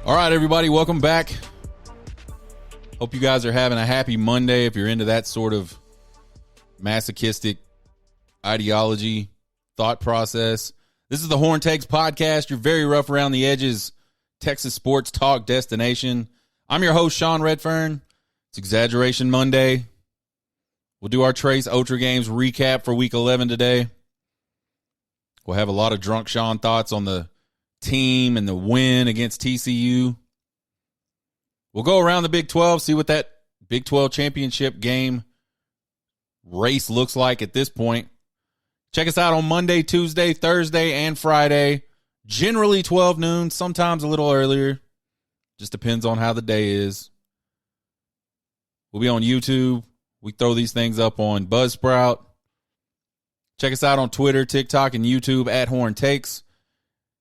All right, everybody, welcome back. Hope you guys are having a happy Monday if you're into that sort of masochistic ideology, thought process. This is the Horn Takes podcast, your very rough around the edges Texas sports talk destination. I'm your host, Sean Redfern. It's Exaggeration Monday. We'll do our Trace Otra games recap for week 11 today. We'll have a lot of drunk Sean thoughts on the team and the win against TCU. We'll go around the Big 12, see what that Big 12 championship game race looks like at this point. Check us out on Monday, Tuesday, Thursday, and Friday. Generally 12 noon, sometimes a little earlier. Just depends on how the day is. We'll be on YouTube. We throw these things up on Buzzsprout. Check us out on Twitter, TikTok, and YouTube at Horn Takes.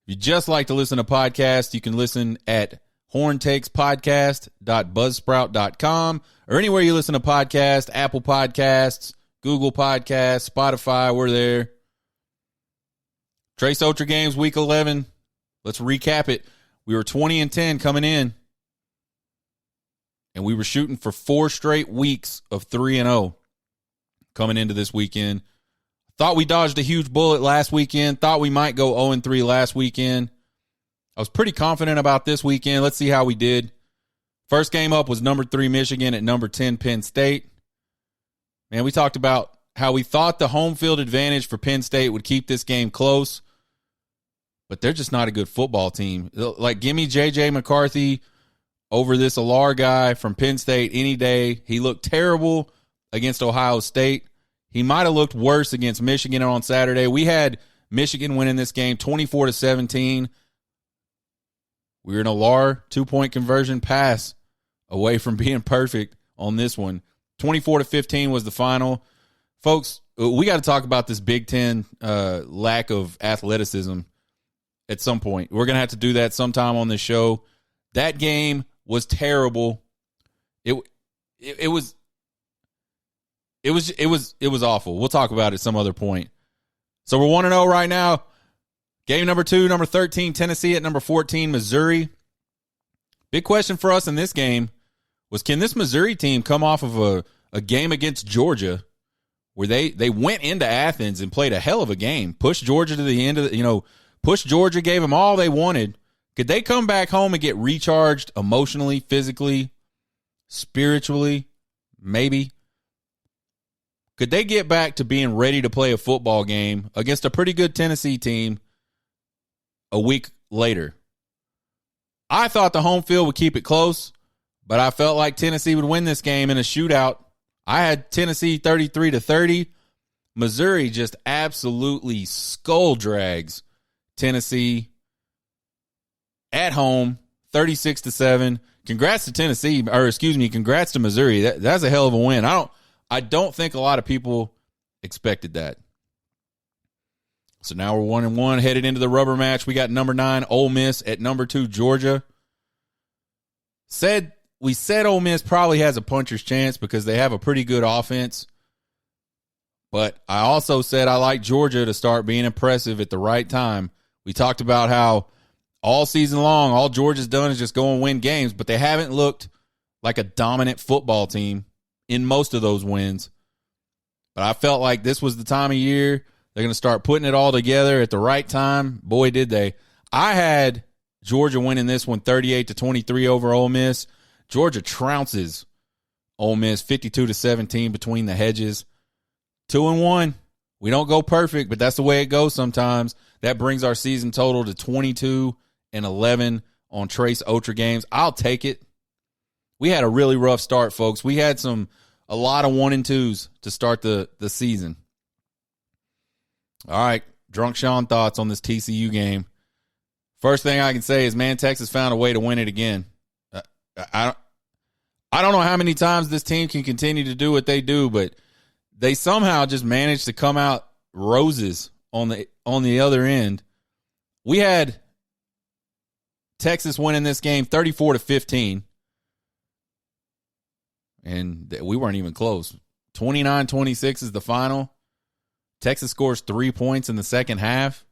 If you just like to listen to podcasts, you can listen at horntakespodcast.buzzsprout.com or anywhere you listen to podcasts, Apple Podcasts, Google Podcasts, Spotify, we're there. Trace Otra games, week 11. Let's recap it. We were 20-10 coming in, and we were shooting for 4 straight weeks of 3-0 coming into this weekend. Thought we dodged a huge bullet last weekend. Thought we might go 0-3 last weekend. I was pretty confident about this weekend. Let's see how we did. First game up was number 3 Michigan at number 10 Penn State. Man, we talked about how we thought the home field advantage for Penn State would keep this game close, but they're just not a good football team. Like, give me J.J. McCarthy over this Alar guy from Penn State any day. He looked terrible against Ohio State. He might have looked worse against Michigan on Saturday. We had Michigan winning this game 24-17. We were in a Alar 2-point conversion pass away from being perfect on this one. 24-15 was the final. Folks, we got to talk about this Big Ten lack of athleticism at some point. We're going to have to do that sometime on this show. That game was terrible. It was awful. We'll talk about it some other point. So we're 1-0 right now. Game number 2, number 13, Tennessee at number 14, Missouri. Big question for us in this game was, can this Missouri team come off of a game against Georgia where they went into Athens and played a hell of a game, pushed Georgia to the end of pushed Georgia, gave them all they wanted. Could they come back home and get recharged emotionally, physically, spiritually? Maybe. Could they get back to being ready to play a football game against a pretty good Tennessee team a week later? I thought the home field would keep it close, but I felt like Tennessee would win this game in a shootout. I had Tennessee 33-30. Missouri just absolutely skull drags Tennessee at home 36-7. Congrats to Tennessee, or excuse me, congrats to Missouri. That's a hell of a win. I don't think a lot of people expected that. So now we're 1-1, headed into the rubber match. We got number 9, Ole Miss at number 2, Georgia. We said Ole Miss probably has a puncher's chance because they have a pretty good offense. But I also said I like Georgia to start being impressive at the right time. We talked about how all season long, all Georgia's done is just go and win games, but they haven't looked like a dominant football team in most of those wins. But I felt like this was the time of year they're going to start putting it all together at the right time. Boy, did they. I had Georgia winning this one 38-23 over Ole Miss. Georgia trounces Ole Miss 52-17 between the hedges. 2-1. We don't go perfect, but that's the way it goes sometimes. That brings our season total to 22-11 on Trace Otra games. I'll take it. We had a really rough start, folks. We had a lot of 1-2s to start the season. All right, Drunk Sean thoughts on this TCU game. First thing I can say is, man, Texas found a way to win it again. I don't know how many times this team can continue to do what they do, but they somehow just managed to come out roses on the other end. We had Texas winning this game 34-15. And we weren't even close. 29-26 is the final. Texas scores 3 points in the second half.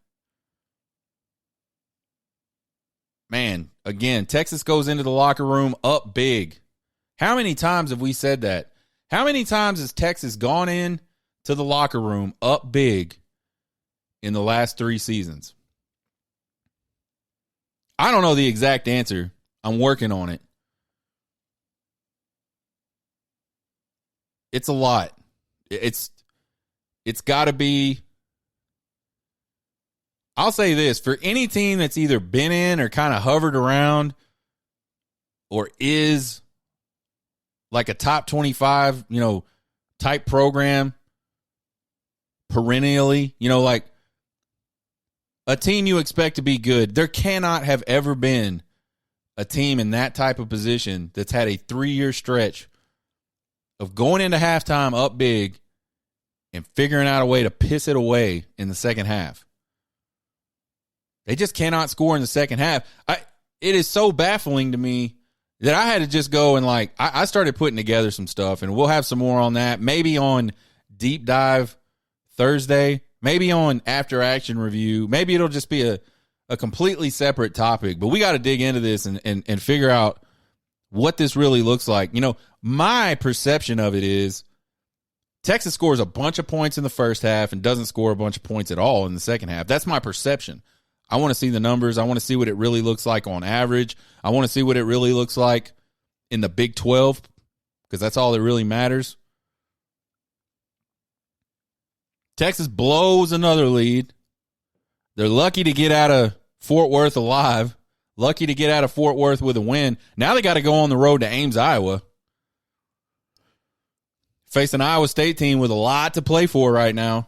Man, again, Texas goes into the locker room up big. How many times have we said that? How many times has Texas gone in to the locker room up big in the last 3 seasons? I don't know the exact answer. I'm working on it. It's a lot. It's got to be. I'll say this, for any team that's either been in or kind of hovered around or is like a top 25, type program perennially, like a team you expect to be good. There cannot have ever been a team in that type of position that's had a 3-year stretch of going into halftime up big and figuring out a way to piss it away in the second half. They just cannot score in the second half. It is so baffling to me that I had to just go and I started putting together some stuff, and we'll have some more on that. Maybe on Deep Dive Thursday, maybe on After Action Review. Maybe it'll just be a completely separate topic, but we got to dig into this and figure out what this really looks like. My perception of it is Texas scores a bunch of points in the first half and doesn't score a bunch of points at all in the second half. That's my perception. I want to see the numbers. I want to see what it really looks like on average. I want to see what it really looks like in the Big 12, because that's all that really matters. Texas blows another lead. They're lucky to get out of Fort Worth alive. Lucky to get out of Fort Worth with a win. Now they got to go on the road to Ames, Iowa. Face an Iowa State team with a lot to play for right now.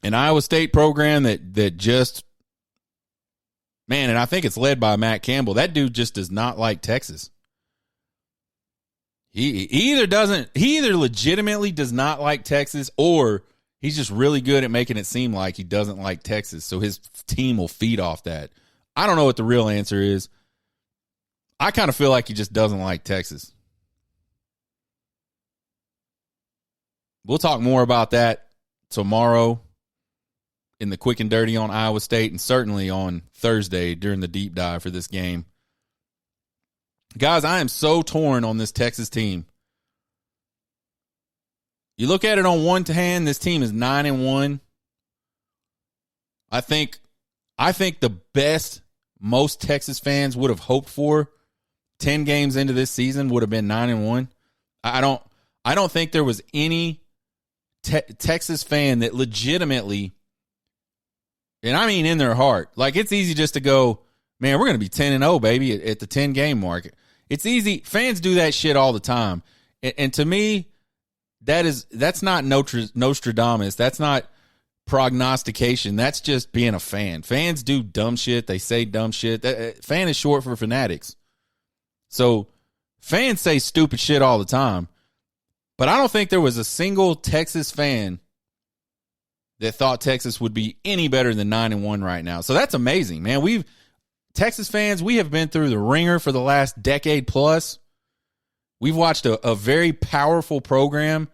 An Iowa State program that just, man, and I think it's led by Matt Campbell. That dude just does not like Texas. He either legitimately does not like Texas, or he's just really good at making it seem like he doesn't like Texas, so his team will feed off that. I don't know what the real answer is. I kind of feel like he just doesn't like Texas. We'll talk more about that tomorrow in the Quick and Dirty on Iowa State, and certainly on Thursday during the deep dive for this game. Guys, I am so torn on this Texas team. You look at it on one hand, this team is 9-1. I think the best most Texas fans would have hoped for 10 games into this season would have been 9-1. I don't think there was any Texas fan that legitimately, and I mean in their heart, like, it's easy just to go, man, we're going to be 10-0, baby, at the 10-game mark. It's easy. Fans do that shit all the time. And to me, that's not Nostradamus. That's not prognostication. That's just being a fan. Fans do dumb shit. They say dumb shit. Fan is short for fanatics. So fans say stupid shit all the time. But I don't think there was a single Texas fan that thought Texas would be any better than 9-1 right now. So that's amazing, man. Texas fans, we have been through the ringer for the last decade plus. We've watched a very powerful program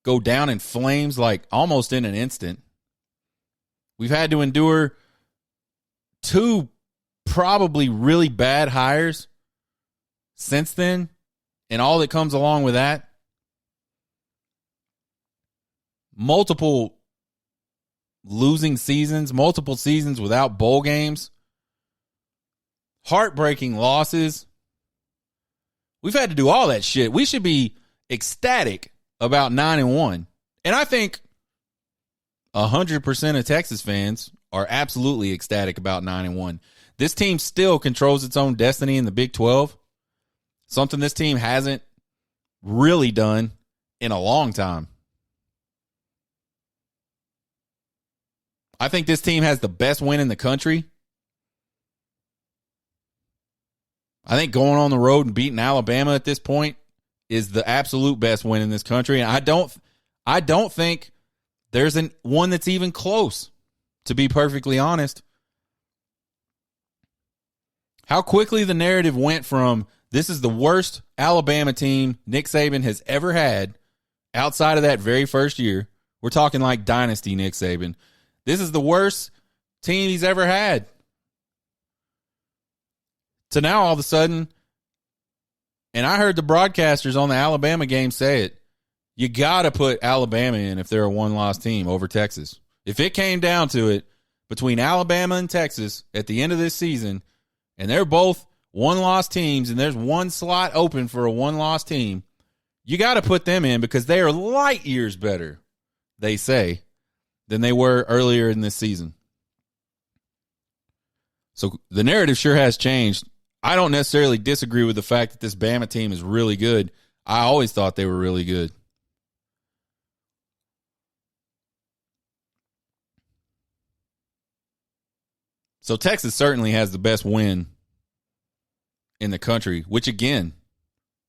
go down in flames like almost in an instant. We've had to endure 2 probably really bad hires since then, and all that comes along with that. Multiple losing seasons, multiple seasons without bowl games, heartbreaking losses. We've had to do all that shit. We should be ecstatic about 9-1. And I think 100% of Texas fans are absolutely ecstatic about 9-1. This team still controls its own destiny in the Big 12. Something this team hasn't really done in a long time. I think this team has the best win in the country. I think going on the road and beating Alabama at this point is the absolute best win in this country. And I don't think there's one that's even close, to be perfectly honest. How quickly the narrative went from this is the worst Alabama team Nick Saban has ever had outside of that very first year. We're talking like dynasty Nick Saban. This is the worst team he's ever had. To now all of a sudden, and I heard the broadcasters on the Alabama game say it, you got to put Alabama in if they're a one-loss team over Texas. If it came down to it between Alabama and Texas at the end of this season, and they're both one-loss teams, and there's one slot open for a one-loss team, you got to put them in because they are light years better, they say, than they were earlier in this season. So the narrative sure has changed. I don't necessarily disagree with the fact that this Bama team is really good. I always thought they were really good. So Texas certainly has the best win in the country, which, again,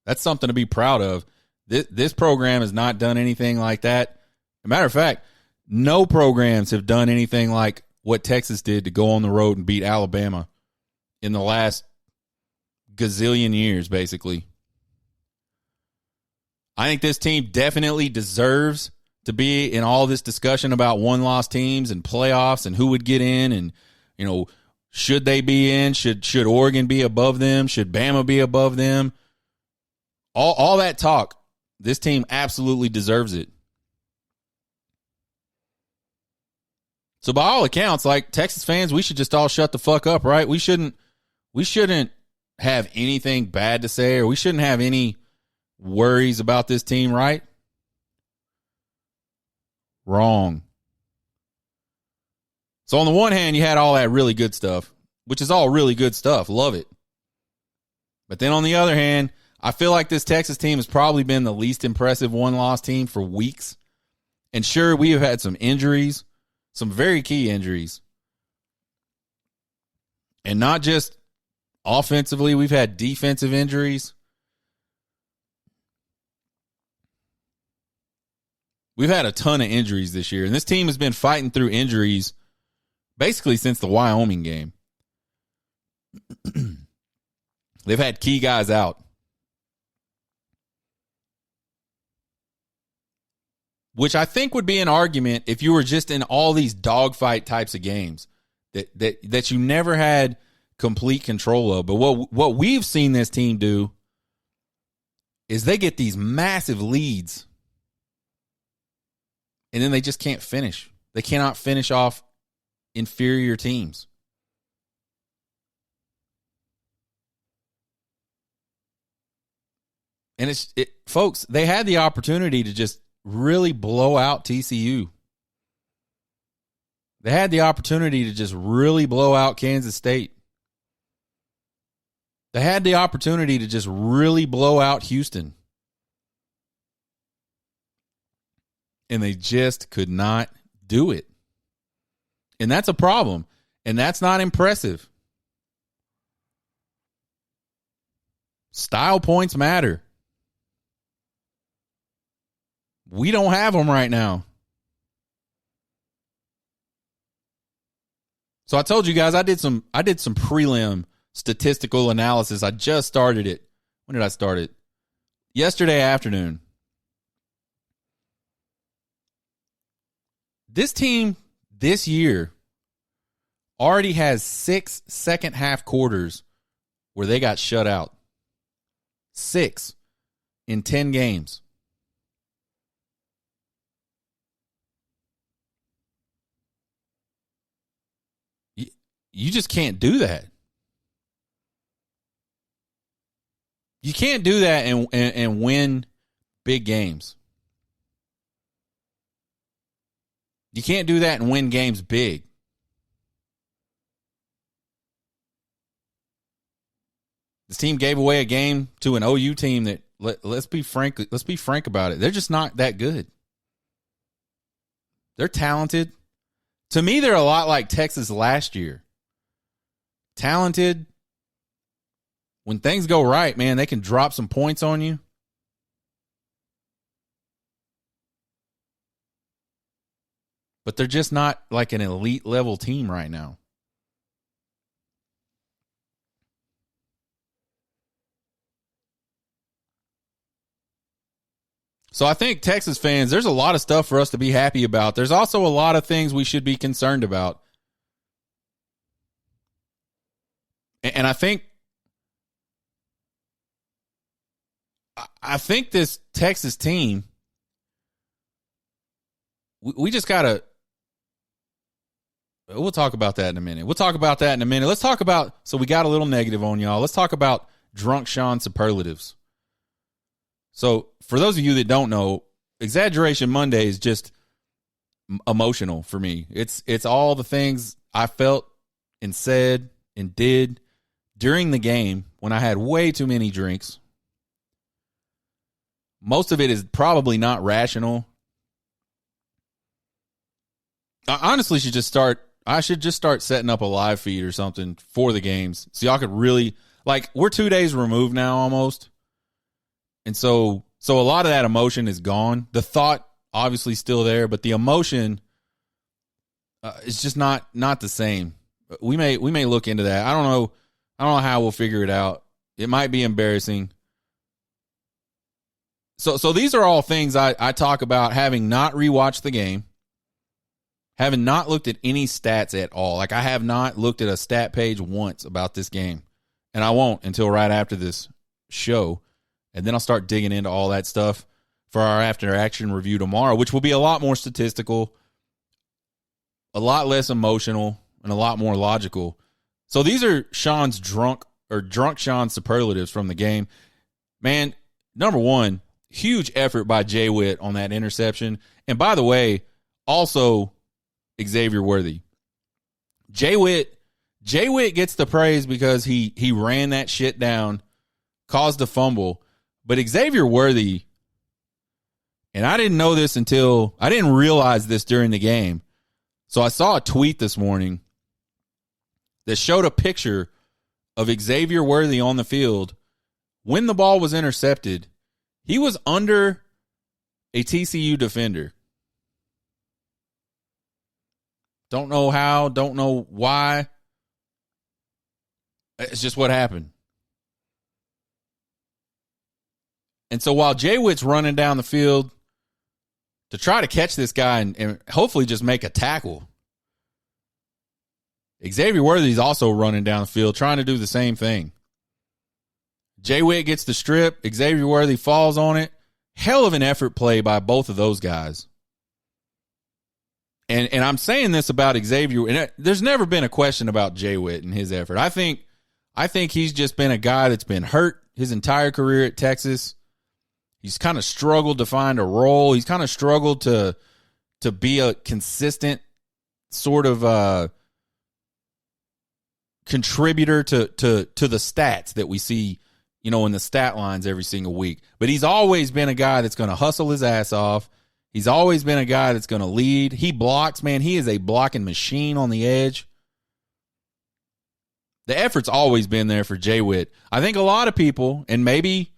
that's something to be proud of. This program has not done anything like that. As a matter of fact, no programs have done anything like what Texas did to go on the road and beat Alabama in the last gazillion years, basically. I think this team definitely deserves to be in all this discussion about one-loss teams and playoffs and who would get in and, you know, should they be in? Should Oregon be above them? Should Bama be above them? All that talk, this team absolutely deserves it. So by all accounts, like Texas fans, we should just all shut the fuck up, right? We shouldn't have anything bad to say, or we shouldn't have any worries about this team, right? Wrong. So on the one hand, you had all that really good stuff, which is all really good stuff. Love it. But then on the other hand, I feel like this Texas team has probably been the least impressive one-loss team for weeks. And sure, we have had some injuries, some very key injuries. And not just offensively, we've had defensive injuries. We've had a ton of injuries this year, and this team has been fighting through injuries basically since the Wyoming game. They've had key guys out. Which I think would be an argument if you were just in all these dogfight types of games that you never had complete control of. But what we've seen this team do is they get these massive leads and then they just can't finish. They cannot finish off inferior teams. And folks, they had the opportunity to just really blow out TCU. They had the opportunity to just really blow out Kansas State. They had the opportunity to just really blow out Houston. And they just could not do it. And that's a problem. And that's not impressive. Style points matter. We don't have them right now. So I told you guys I did some prelim statistical analysis. I just started it. When did I start it? Yesterday afternoon. This team this year already has 6 second half quarters where they got shut out. 6 in 10 games. You just can't do that. You can't do that and win big games. You can't do that and win games big. This team gave away a game to an OU team that let's be frank about it. They're just not that good. They're talented. To me, they're a lot like Texas last year. Talented. When things go right, man, they can drop some points on you. but they're just not like an elite level team right now. So I think Texas fans, there's a lot of stuff for us to be happy about. There's also a lot of things we should be concerned about. And I think this Texas team, we just got to, we'll talk about that in a minute. Let's talk about, so we got a little negative on y'all. Let's talk about drunk Sean superlatives. So for those of you that don't know, Exaggeration Monday is just emotional for me. It's all the things I felt and said and did during the game when I had way too many drinks. Most of it is probably not rational. I honestly should just start setting up a live feed or something for the games so y'all could really, like, we're 2 days removed now almost. And so a lot of that emotion is gone. The thought obviously still there, but the emotion is just not the same. We may look into that. I don't know how we'll figure it out. It might be embarrassing. So these are all things I talk about having not rewatched the game, having not looked at any stats at all. Like, I have not looked at a stat page once about this game, and I won't until right after this show. And then I'll start digging into all that stuff for our after action review tomorrow, which will be a lot more statistical, a lot less emotional, and a lot more logical. So these are Sean's drunk Sean superlatives from the game. Man, number one, huge effort by Jay Witt on that interception. And by the way, also Xavier Worthy. Jay Witt gets the praise because he ran that shit down, caused a fumble. But Xavier Worthy, and I didn't realize this during the game. So I saw a tweet this morning that showed a picture of Xavier Worthy on the field when the ball was intercepted. He was under a TCU defender. Don't know how, don't know why. It's just what happened. And so while Jay Witt's running down the field to try to catch this guy and hopefully just make a tackle, Xavier Worthy's also running down the field trying to do the same thing. Jay Witt gets the strip. Xavier Worthy falls on it. Hell of an effort play by both of those guys. And I'm saying this about Xavier, and there's never been a question about Jay Witt and his effort. I think he's just been a guy that's been hurt his entire career at Texas. He's kind of struggled to find a role. He's kind of struggled to be a consistent sort of contributor to the stats that we see, in the stat lines every single week. But he's always been a guy that's going to hustle his ass off. He's always been a guy that's going to lead. He blocks, man. He is a blocking machine on the edge. The effort's always been there for Jay Witt. I think a lot of people, and maybe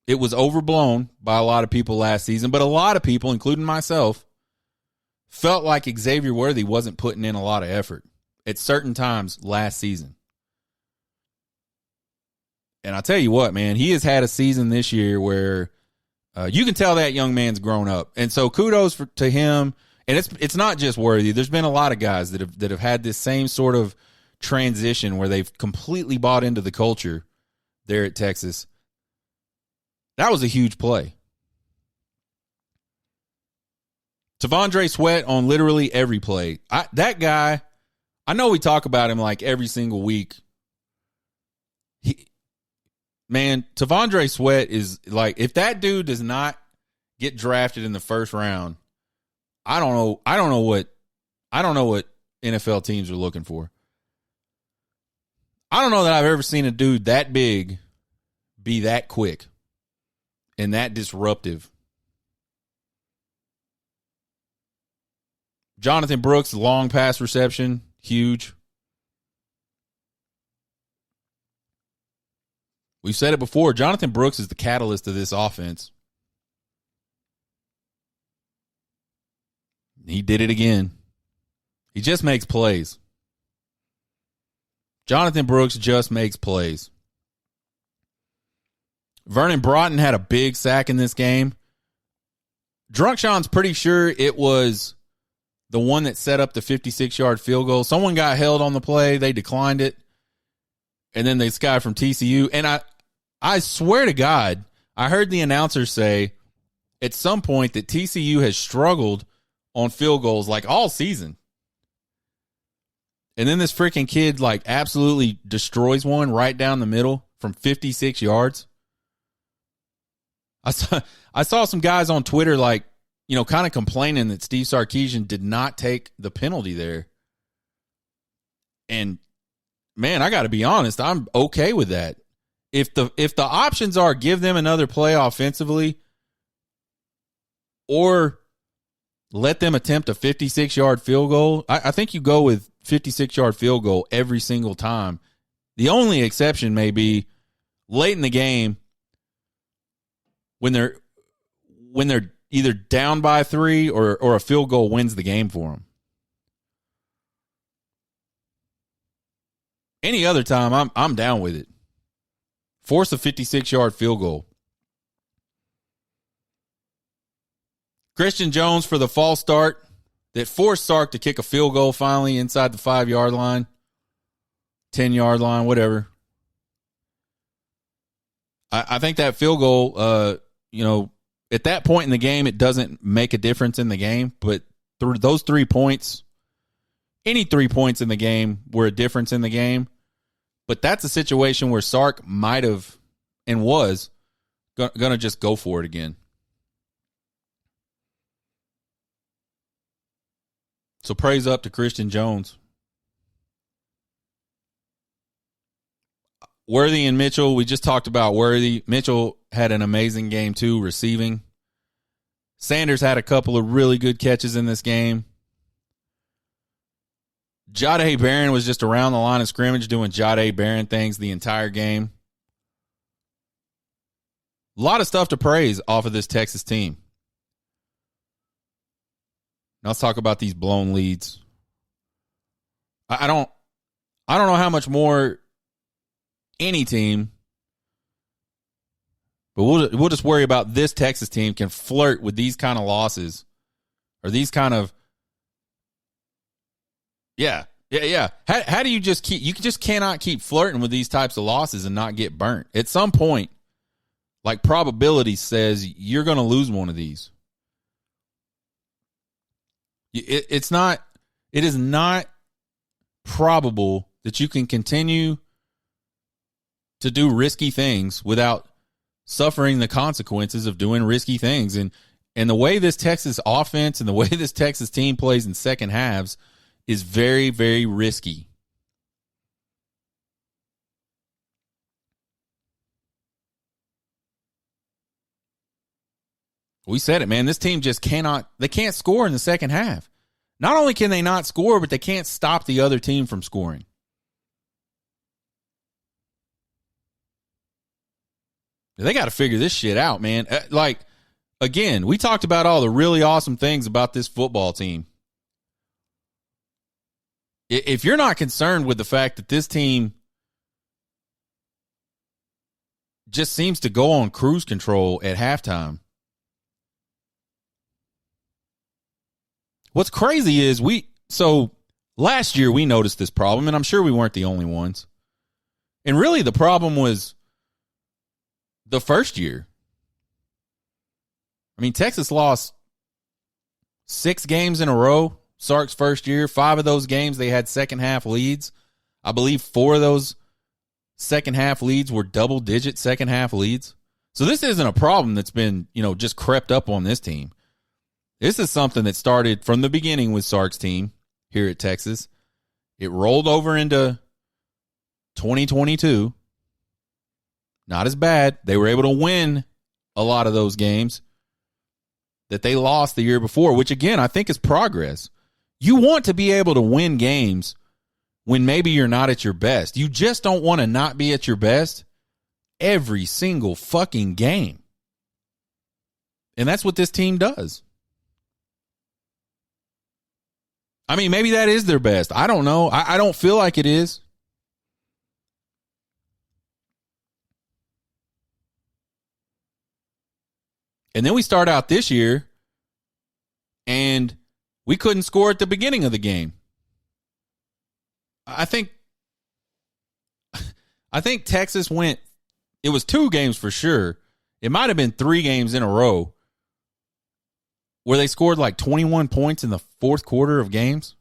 it was overblown by a lot of people last season, but a lot of people, including myself, felt like Xavier Worthy wasn't putting in a lot of effort at certain times last season. And I'll tell you what, man, he has had a season this year where you can tell that young man's grown up. And so kudos to him. And it's not just Worthy. There's been a lot of guys that have had this same sort of transition where they've completely bought into the culture there at Texas. That was a huge play. T'Vondre Sweat on literally every play. That guy, I know we talk about him like every single week. T'Vondre Sweat is like, if that dude does not get drafted in the first round, I don't know what NFL teams are looking for. I don't know that I've ever seen a dude that big be that quick and that disruptive. Jonathan Brooks, long pass reception, huge. We've said it before. Jonathan Brooks is the catalyst of this offense. He did it again. He just makes plays. Jonathan Brooks just makes plays. Vernon Broughton had a big sack in this game. Drunkshawn's pretty sure it was the one that set up the 56-yard field goal. Someone got held on the play. They declined it. And then this guy from TCU. And I swear to God, I heard the announcer say at some point that TCU has struggled on field goals like all season. And then this freaking kid like absolutely destroys one right down the middle from 56 yards. I saw some guys on Twitter like, you know, kind of complaining that Steve Sarkisian did not take the penalty there. And man, I got to be honest, I'm okay with that. If the options are give them another play offensively or let them attempt a 56-yard field goal, I think you go with 56-yard field goal every single time. The only exception may be late in the game when they're either down by 3 or a field goal wins the game for them. Any other time, I'm down with it. Force a 56-yard field goal. Christian Jones for the false start that forced Sark to kick a field goal finally inside the 5-yard line, 10-yard line, whatever. I think that field goal, you know, at that point in the game, it doesn't make a difference in the game. But through those 3 points, any 3 points in the game were a difference in the game. But that's a situation where Sark might have and was going to just go for it again. So praise up to Christian Jones. Worthy and Mitchell, we just talked about Worthy. Mitchell had an amazing game too, receiving. Sanders had a couple of really good catches in this game. Jahdae Barron was just around the line of scrimmage doing Jahdae Barron things the entire game. A lot of stuff to praise off of this Texas team. Now let's talk about these blown leads. I don't know how much more any team, but we'll just worry about this Texas team can flirt with these kind of losses or these kind of yeah. How do you just keep? You just cannot keep flirting with these types of losses and not get burnt. At some point, like probability says, you're going to lose one of these. It is not probable that you can continue to do risky things without suffering the consequences of doing risky things. And the way this Texas offense and the way this Texas team plays in second halves is very, very risky. We said it, man. This team just they can't score in the second half. Not only can they not score, but they can't stop the other team from scoring. They got to figure this shit out, man. Like, again, we talked about all the really awesome things about this football team. If you're not concerned with the fact that this team just seems to go on cruise control at halftime, what's crazy is last year we noticed this problem, and I'm sure we weren't the only ones. And really the problem was the first year. I mean, Texas lost 6 games in a row. Sark's first year, 5 of those games they had second half leads. I believe 4 of those second half leads were double digit second half leads. So this isn't a problem that's been, just crept up on this team. This is something that started from the beginning with Sark's team here at Texas. It rolled over into 2022. Not as bad. They were able to win a lot of those games that they lost the year before, which again, I think is progress. You want to be able to win games when maybe you're not at your best. You just don't want to not be at your best every single fucking game. And that's what this team does. I mean, maybe that is their best. I don't know. I don't feel like it is. And then we start out this year, and we couldn't score at the beginning of the game. I think Texas went, it was 2 games for sure. It might have been 3 games in a row where they scored like 21 points in the fourth quarter of games.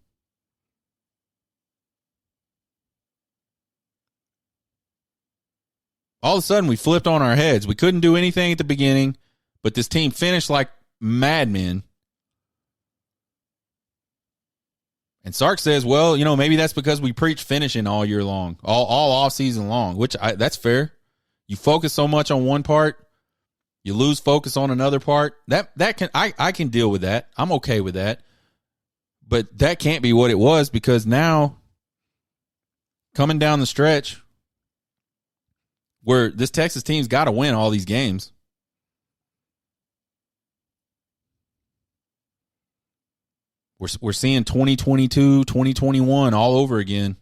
All of a sudden, we flipped on our heads. We couldn't do anything at the beginning, but this team finished like madmen. And Sark says, well, maybe that's because we preach finishing all year long, all off season long, which that's fair. You focus so much on one part, you lose focus on another part. I can deal with that. I'm okay with that. But that can't be what it was, because now coming down the stretch where this Texas team's got to win all these games. We're seeing 2022, 2021 all over again.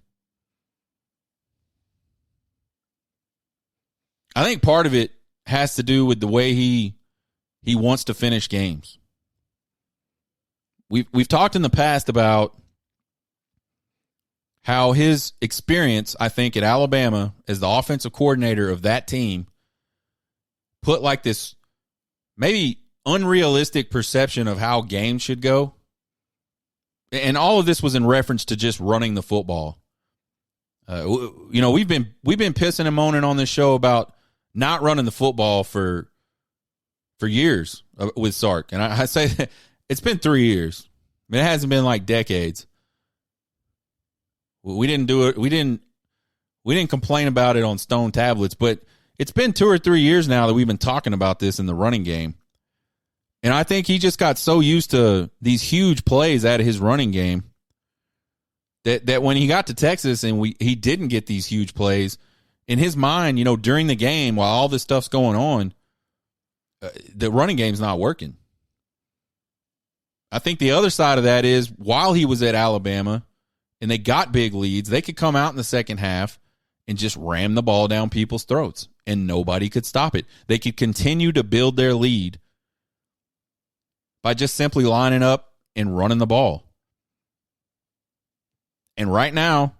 I think part of it has to do with the way he wants to finish games. We've talked in the past about how his experience, I think, at Alabama as the offensive coordinator of that team put like this maybe unrealistic perception of how games should go. And all of this was in reference to just running the football. We've been pissing and moaning on this show about not running the football for years with Sark. And I say that it's been 3 years. I mean, it hasn't been like decades. We didn't do it. We didn't complain about it on stone tablets, but it's been 2 or 3 years now that we've been talking about this in the running game. And I think he just got so used to these huge plays out of his running game that when he got to Texas and he didn't get these huge plays, in his mind, during the game while all this stuff's going on, the running game's not working. I think the other side of that is while he was at Alabama and they got big leads, they could come out in the second half and just ram the ball down people's throats and nobody could stop it. They could continue to build their lead by just simply lining up and running the ball. And right now,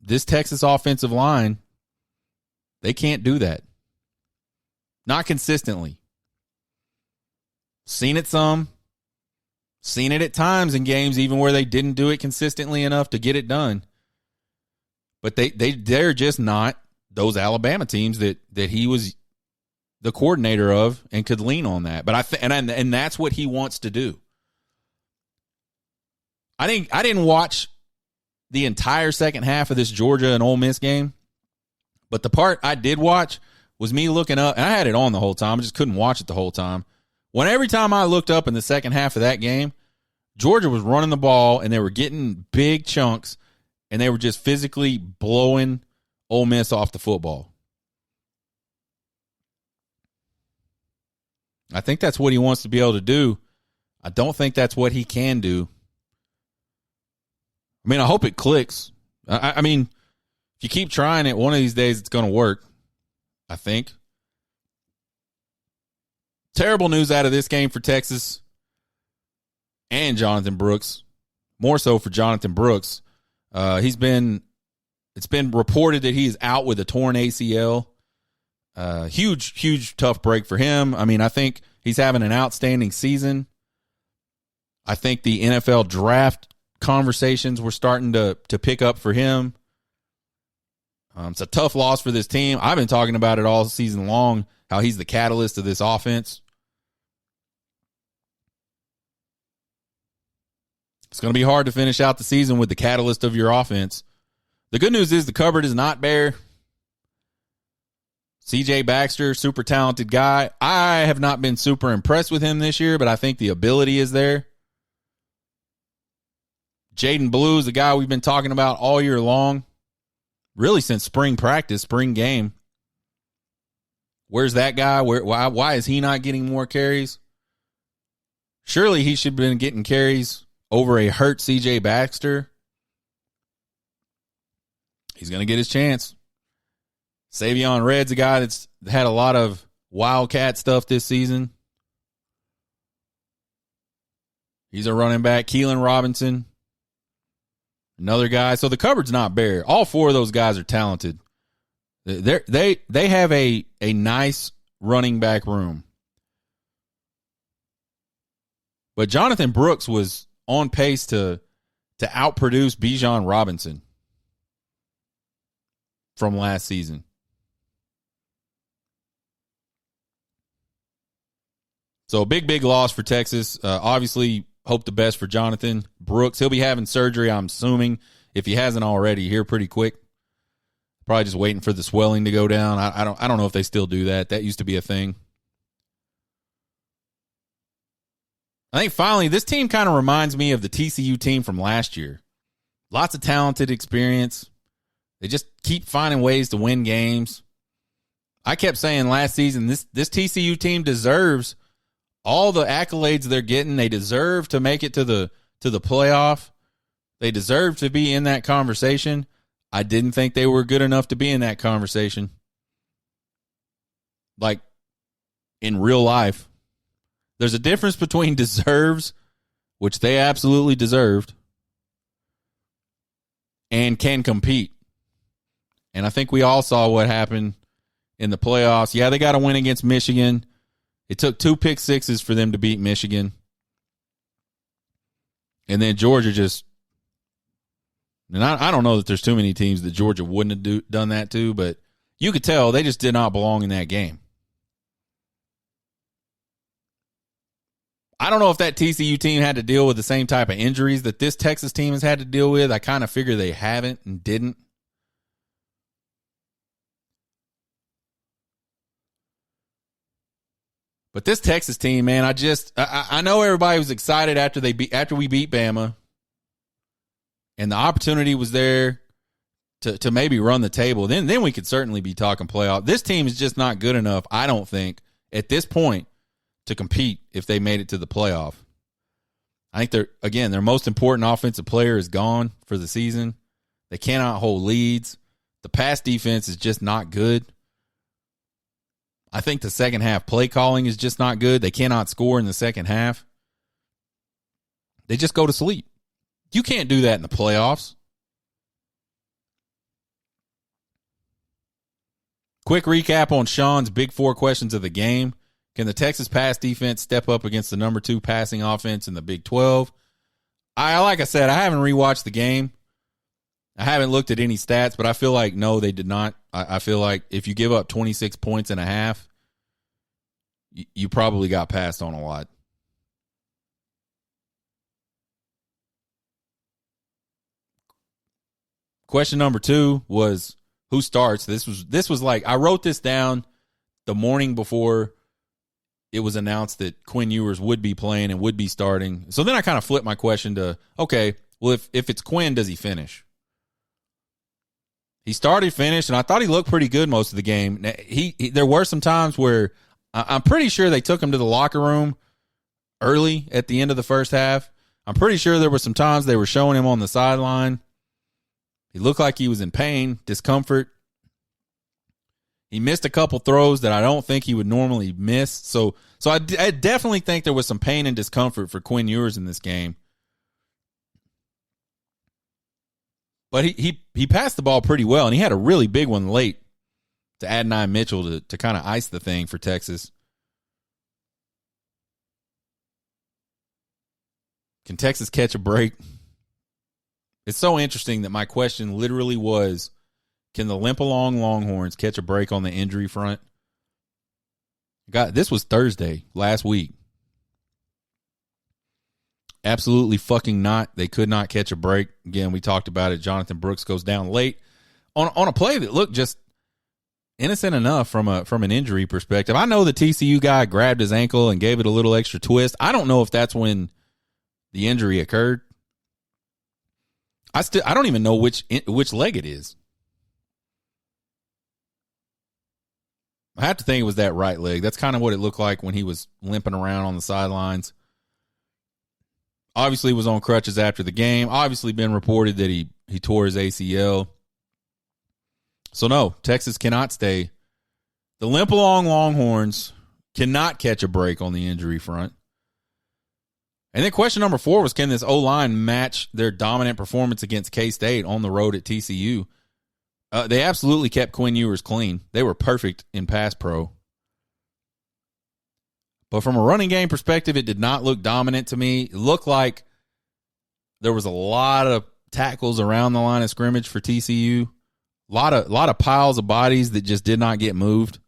this Texas offensive line, they can't do that. Not consistently. Seen it some. Seen it at times in games even where they didn't do it consistently enough to get it done. But they're just not those Alabama teams that he was the coordinator of and could lean on that. But and that's what he wants to do. I didn't watch the entire second half of this Georgia and Ole Miss game, but the part I did watch was me looking up, and I had it on the whole time. I just couldn't watch it the whole time. Every time I looked up in the second half of that game, Georgia was running the ball, and they were getting big chunks, and they were just physically blowing Ole Miss off the football. I think that's what he wants to be able to do. I don't think that's what he can do. I mean, I hope it clicks. I mean, if you keep trying it, one of these days it's going to work, I think. Terrible news out of this game for Texas and Jonathan Brooks. More so for Jonathan Brooks. It's been reported that he's out with a torn ACL. Huge, tough break for him. I mean, I think he's having an outstanding season. I think the NFL draft conversations were starting to pick up for him. It's a tough loss for this team. I've been talking about it all season long, how he's the catalyst of this offense. It's going to be hard to finish out the season with the catalyst of your offense. The good news is the cupboard is not bare. CJ Baxter, super talented guy. I have not been super impressed with him this year, but I think the ability is there. Jaden Blue is the guy we've been talking about all year long, really since spring practice, spring game. Where's that guy? Why is he not getting more carries? Surely he should have been getting carries over a hurt CJ Baxter, he's going to get his chance. Savion Red's a guy that's had a lot of Wildcat stuff this season. He's a running back. Keelan Robinson, another guy. So the cupboard's not bare. All four of those guys are talented. They have a nice running back room. But Jonathan Brooks was on pace to outproduce Bijan Robinson from last season. So a big loss for Texas. Obviously, hope the best for Jonathan Brooks. He'll be having surgery, I'm assuming, if he hasn't already, here pretty quick. Probably just waiting for the swelling to go down. I don't know if they still do that. That used to be a thing. I think finally, this team kind of reminds me of the TCU team from last year. Lots of talented experience. They just keep finding ways to win games. I kept saying last season, this TCU team deserves all the accolades they're getting. They deserve to make it to the playoff. They deserve to be in that conversation. I didn't think they were good enough to be in that conversation. Like, in real life. There's a difference between deserves, which they absolutely deserved, and can compete. And I think we all saw what happened in the playoffs. Yeah, they got to win against Michigan. It took 2 pick sixes for them to beat Michigan. And then Georgia just, and I don't know that there's too many teams that Georgia wouldn't have done that to, but you could tell they just did not belong in that game. I don't know if that TCU team had to deal with the same type of injuries that this Texas team has had to deal with. I kind of figure they haven't and didn't. But this Texas team, man, I know everybody was excited after we beat Bama, and the opportunity was there to maybe run the table. Then we could certainly be talking playoff. This team is just not good enough, I don't think, at this point, to compete if they made it to the playoff. I think their most important offensive player is gone for the season. They cannot hold leads. The pass defense is just not good. I think the second half play calling is just not good. They cannot score in the second half. They just go to sleep. You can't do that in the playoffs. Quick recap on Sean's big 4 questions of the game. Can the Texas pass defense step up against the number 2 passing offense in the Big 12? Like I said, I haven't rewatched the game. I haven't looked at any stats, but I feel like, no, they did not. I feel like if you give up 26 points and a half, you probably got passed on a lot. Question number 2 was, who starts? This was like, I wrote this down the morning before it was announced that Quinn Ewers would be playing and would be starting. So then I kind of flipped my question to, okay, well, if it's Quinn, does he finish? He started, finished, and I thought he looked pretty good most of the game. There were some times where I'm pretty sure they took him to the locker room early at the end of the first half. I'm pretty sure there were some times they were showing him on the sideline. He looked like he was in pain, discomfort. He missed a couple throws that I don't think he would normally miss. So I definitely think there was some pain and discomfort for Quinn Ewers in this game. But he passed the ball pretty well, and he had a really big one late to Adonai Mitchell to kind of ice the thing for Texas. Can Texas catch a break? It's so interesting that my question literally was, can the limp-along Longhorns catch a break on the injury front? This was Thursday, last week. Absolutely fucking not. They could not catch a break. Again, we talked about it. Jonathan Brooks goes down late on a play that looked just innocent enough from an injury perspective. I know the TCU guy grabbed his ankle and gave it a little extra twist. I don't know if that's when the injury occurred. I don't even know which leg it is. I have to think it was that right leg. That's kind of what it looked like when he was limping around on the sidelines. Obviously was on crutches after the game. Obviously been reported that he tore his ACL. So no, Texas cannot stay. The limp-along Longhorns cannot catch a break on the injury front. And then question number 4 was, can this O-line match their dominant performance against K-State on the road at TCU? They absolutely kept Quinn Ewers clean. They were perfect in pass pro. But from a running game perspective, it did not look dominant to me. It looked like there was a lot of tackles around the line of scrimmage for TCU. A lot of piles of bodies that just did not get moved.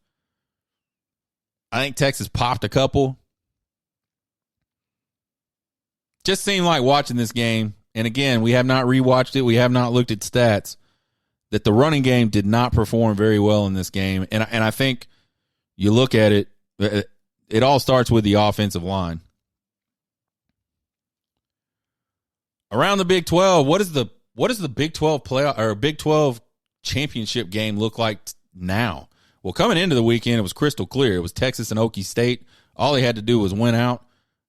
I think Texas popped a couple. Just seemed like watching this game, and again, we have not rewatched it. We have not looked at stats, that the running game did not perform very well in this game. And I think you look at it, it all starts with the offensive line. Around the Big 12, what does the Big 12 playoff or Big 12 championship game look like now? Well, coming into the weekend, it was crystal clear. It was Texas and Okie State. All they had to do was win out.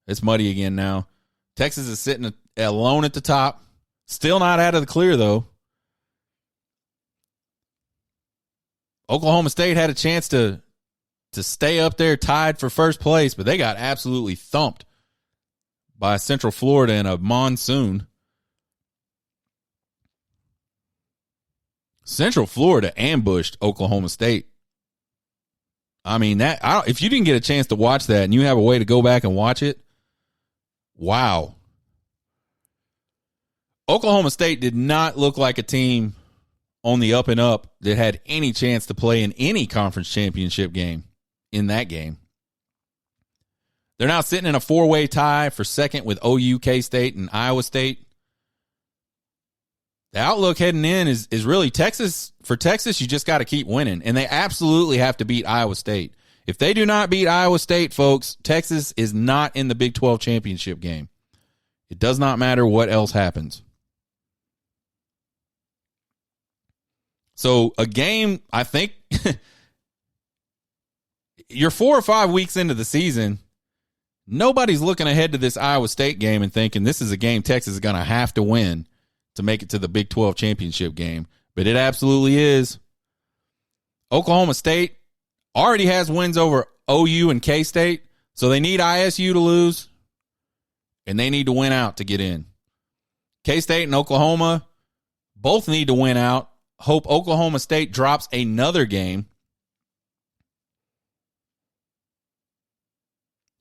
It's muddy again now. Texas is sitting alone at the top. Still not out of the clear, though. Oklahoma State had a chance to stay up there tied for first place, but they got absolutely thumped by Central Florida in a monsoon. Central Florida ambushed Oklahoma State. I mean, if you didn't get a chance to watch that and you have a way to go back and watch it, wow. Oklahoma State did not look like a team on the up and up that had any chance to play in any conference championship game in that game. They're now sitting in a 4-way tie for second with OU, K-State, and Iowa State. The outlook heading in is really Texas. For Texas, you just got to keep winning, and they absolutely have to beat Iowa State. If they do not beat Iowa State, folks, Texas is not in the Big 12 championship game. It does not matter what else happens. So a game, I think, you're 4 or 5 weeks into the season. Nobody's looking ahead to this Iowa State game and thinking this is a game Texas is going to have to win to make it to the Big 12 championship game. But it absolutely is. Oklahoma State already has wins over OU and K-State, so they need ISU to lose, and they need to win out to get in. K-State and Oklahoma both need to win out. Hope Oklahoma State drops another game.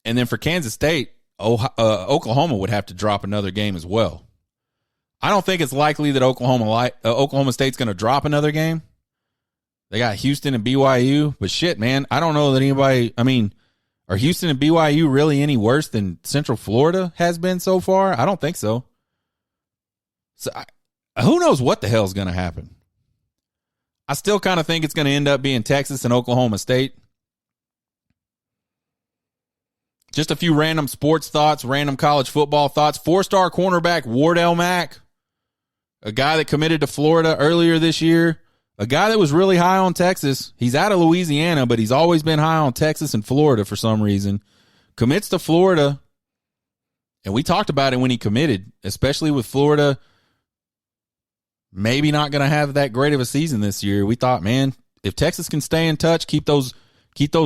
And then for Kansas State, Oklahoma would have to drop another game as well. I don't think it's likely that Oklahoma State's going to drop another game. They got Houston and BYU, but shit, man, I don't know that anybody. I mean, are Houston and BYU really any worse than Central Florida has been so far? I don't think so. So who knows what the hell is going to happen? I still kind of think it's going to end up being Texas and Oklahoma State. Just a few random sports thoughts, random college football thoughts. 4-star cornerback Wardell Mack, a guy that committed to Florida earlier this year, a guy that was really high on Texas. He's out of Louisiana, but he's always been high on Texas and Florida for some reason. Commits to Florida, and we talked about it when he committed, especially with Florida maybe not going to have that great of a season this year. We thought, man, if Texas can stay in touch, keep those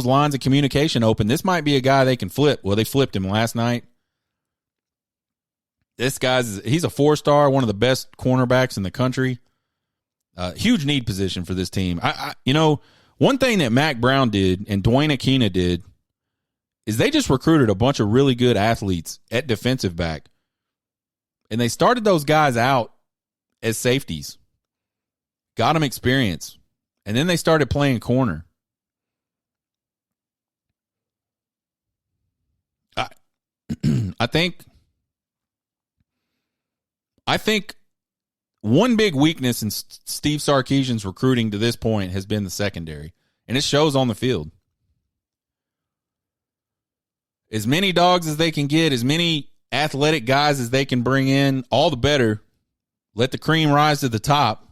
lines of communication open, this might be a guy they can flip. Well, they flipped him last night. This he's a 4-star, one of the best cornerbacks in the country. Huge need position for this team. One thing that Mac Brown did and Dwayne Akina did is they just recruited a bunch of really good athletes at defensive back. And they started those guys out as safeties. Got them experience. And then they started playing corner. I think one big weakness in Steve Sarkisian's recruiting to this point has been the secondary, and it shows on the field. As many dogs as they can get, as many athletic guys as they can bring in, all the better. Let the cream rise to the top.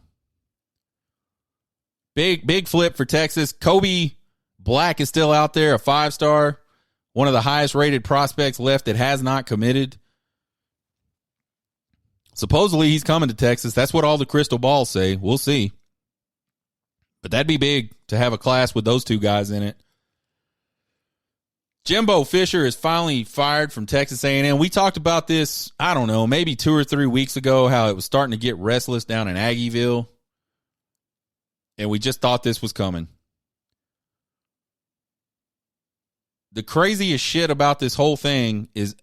Big flip for Texas. Kobe Black is still out there, a 5-star. One of the highest rated prospects left that has not committed. Supposedly he's coming to Texas. That's what all the crystal balls say. We'll see. But that'd be big to have a class with those two guys in it. Jimbo Fisher is finally fired from Texas A&M. We talked about this, I don't know, maybe 2 or 3 weeks ago, how it was starting to get restless down in Aggieville. And we just thought this was coming. The craziest shit about this whole thing is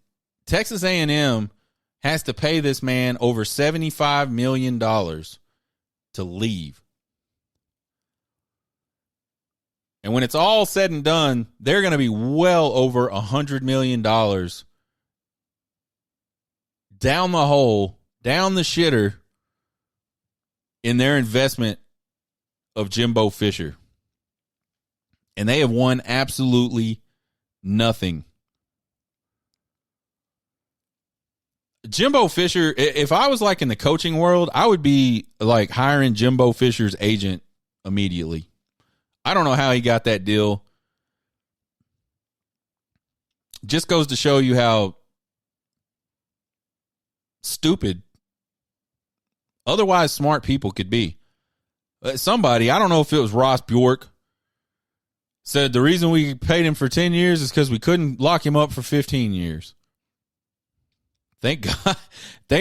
Texas A&M has to pay this man over $75 million to leave. And when it's all said and done, they're going to be well over $100 million down the hole, down the shitter in their investment of Jimbo Fisher. And they have won absolutely nothing. Jimbo Fisher, if I was like in the coaching world, I would be like hiring Jimbo Fisher's agent immediately. I don't know how he got that deal. Just goes to show you how stupid otherwise smart people could be. Somebody, I don't know if it was Ross Bjork, said the reason we paid him for 10 years is because we couldn't lock him up for 15 years. Thank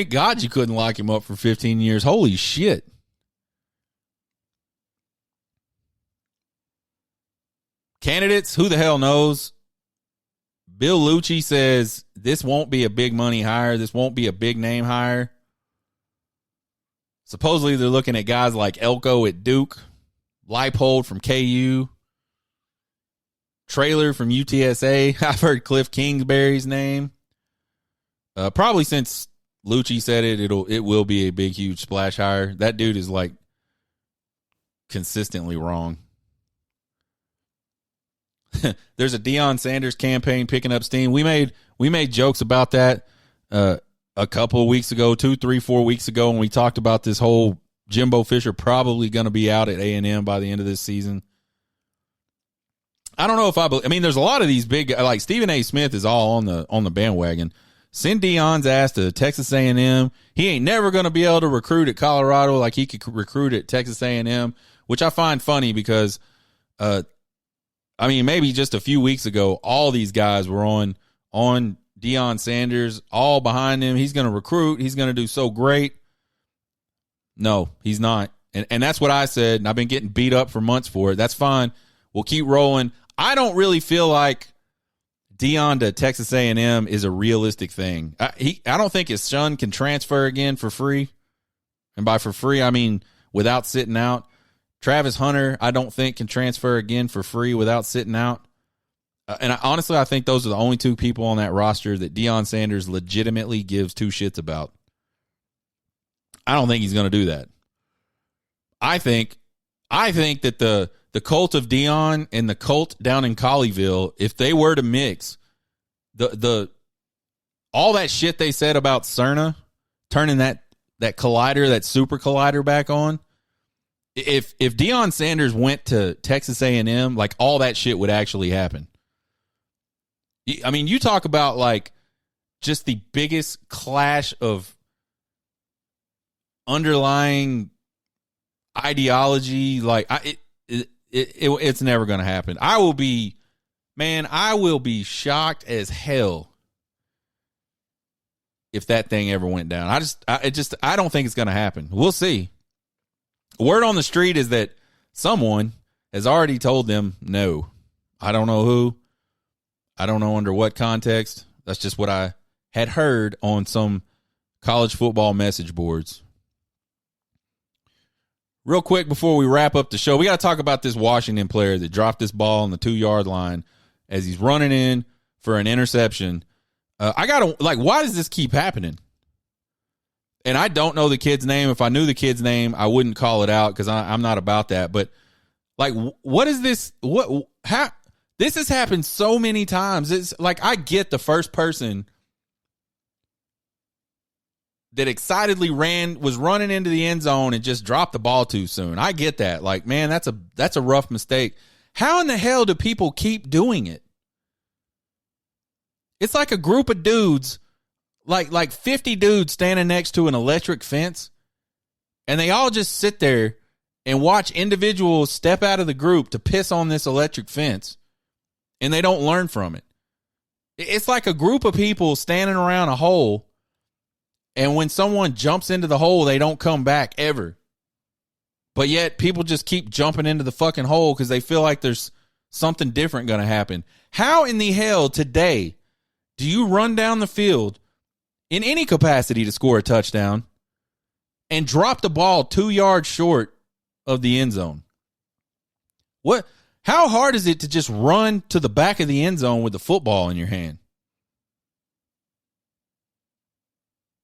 God you couldn't lock him up for 15 years. Holy shit. Candidates, who the hell knows? Bill Lucci says this won't be a big money hire. This won't be a big name hire. Supposedly they're looking at guys like Elko at Duke, Leipold from KU, Traylor from UTSA. I've heard Cliff Kingsbury's name. Probably since Lucci said it will be a big, huge splash hire. That dude is like consistently wrong. There's a Deion Sanders campaign picking up steam. We made jokes about that a couple of weeks ago, 2, 3, 4 weeks ago, when we talked about this whole Jimbo Fisher probably going to be out at A&M by the end of this season. I don't know if I mean, there's a lot of these big, like Stephen A. Smith is all on the bandwagon. Send Deion's ass to Texas A&M. He ain't never going to be able to recruit at Colorado like he could recruit at Texas A&M, which I find funny because, I mean, maybe just a few weeks ago, all these guys were on Deion Sanders, all behind him. He's going to recruit. He's going to do so great. No, he's not. And that's what I said, and I've been getting beat up for months for it. That's fine. We'll keep rolling. I don't really feel like Deion to Texas A&M is a realistic thing. I don't think his son can transfer again for free. And by for free, I mean without sitting out. Travis Hunter, I don't think can transfer again for free without sitting out. And honestly, I think those are the only two people on that roster that Deion Sanders legitimately gives two shits about. I don't think he's going to do that. I think that the cult of Deion and the cult down in Colleyville, if they were to mix, the all that shit they said about Cerna, turning that collider, that super collider back on, if Deion Sanders went to Texas A&M, like all that shit would actually happen. I mean, you talk about like just the biggest clash of underlying ideology. Like it's never going to happen. I will be shocked as hell if that thing ever went down. I don't think it's going to happen. We'll see. Word on the street is that someone has already told them no. I don't know who. I don't know under what context. That's just what I had heard on some college football message boards. Real quick before we wrap up the show, we got to talk about this Washington player that dropped this ball on the 2-yard line as he's running in for an interception. Why does this keep happening? And I don't know the kid's name. If I knew the kid's name, I wouldn't call it out because I'm not about that. But like, what is this? This has happened so many times. It's like, I get the first person that excitedly was running into the end zone and just dropped the ball too soon. I get that. Like, man, that's a rough mistake. How in the hell do people keep doing it? It's like a group of dudes like 50 dudes standing next to an electric fence, and they all just sit there and watch individuals step out of the group to piss on this electric fence, and they don't learn from it. It's like a group of people standing around a hole, and when someone jumps into the hole, they don't come back ever. But yet people just keep jumping into the fucking hole because they feel like there's something different going to happen. How in the hell today do you run down the field in any capacity to score a touchdown and drop the ball 2 yards short of the end zone? What? How hard is it to just run to the back of the end zone with the football in your hand?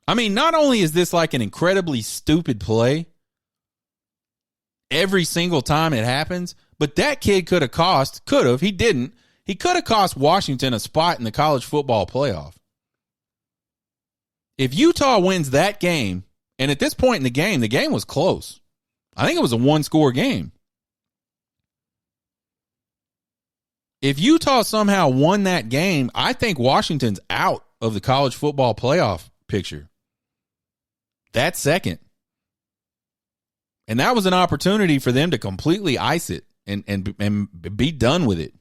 I mean, not only is this like an incredibly stupid play every single time it happens, but that kid he could have cost Washington a spot in the college football playoff. If Utah wins that game, and at this point in the game was close. I think it was a one-score game. If Utah somehow won that game, I think Washington's out of the college football playoff picture. That's second. And that was an opportunity for them to completely ice it and be done with it.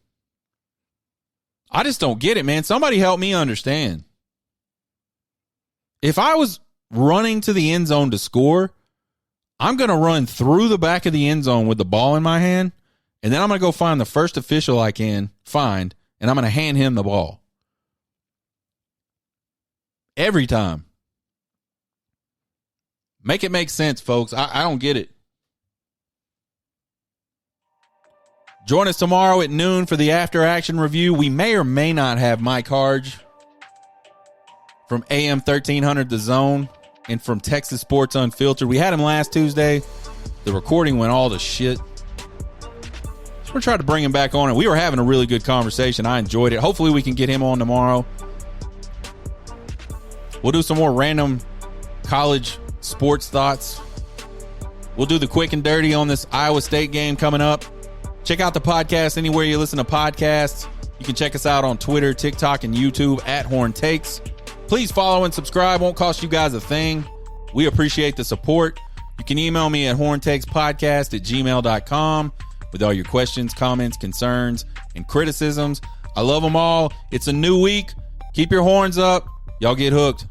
I just don't get it, man. Somebody help me understand. If I was running to the end zone to score, I'm going to run through the back of the end zone with the ball in my hand, and then I'm going to go find the first official I can find, and I'm going to hand him the ball. Every time. Make it make sense, folks. I don't get it. Join us tomorrow at noon for the After Action Review. We may or may not have Mike Harge from AM 1300 The Zone and from Texas Sports Unfiltered. We had him last Tuesday. The recording went all to shit. So we're going to try to bring him back on. And we were having a really good conversation. I enjoyed it. Hopefully we can get him on tomorrow. We'll do some more random college sports thoughts. We'll do the quick and dirty on this Iowa State game coming up. Check out the podcast anywhere you listen to podcasts. You can check us out on Twitter, TikTok, and YouTube at Horn Takes. Please follow and subscribe. Won't cost you guys a thing. We appreciate the support. You can email me at horntakespodcast@gmail.com with all your questions, comments, concerns, and criticisms. I love them all. It's a new week. Keep your horns up. Y'all get hooked.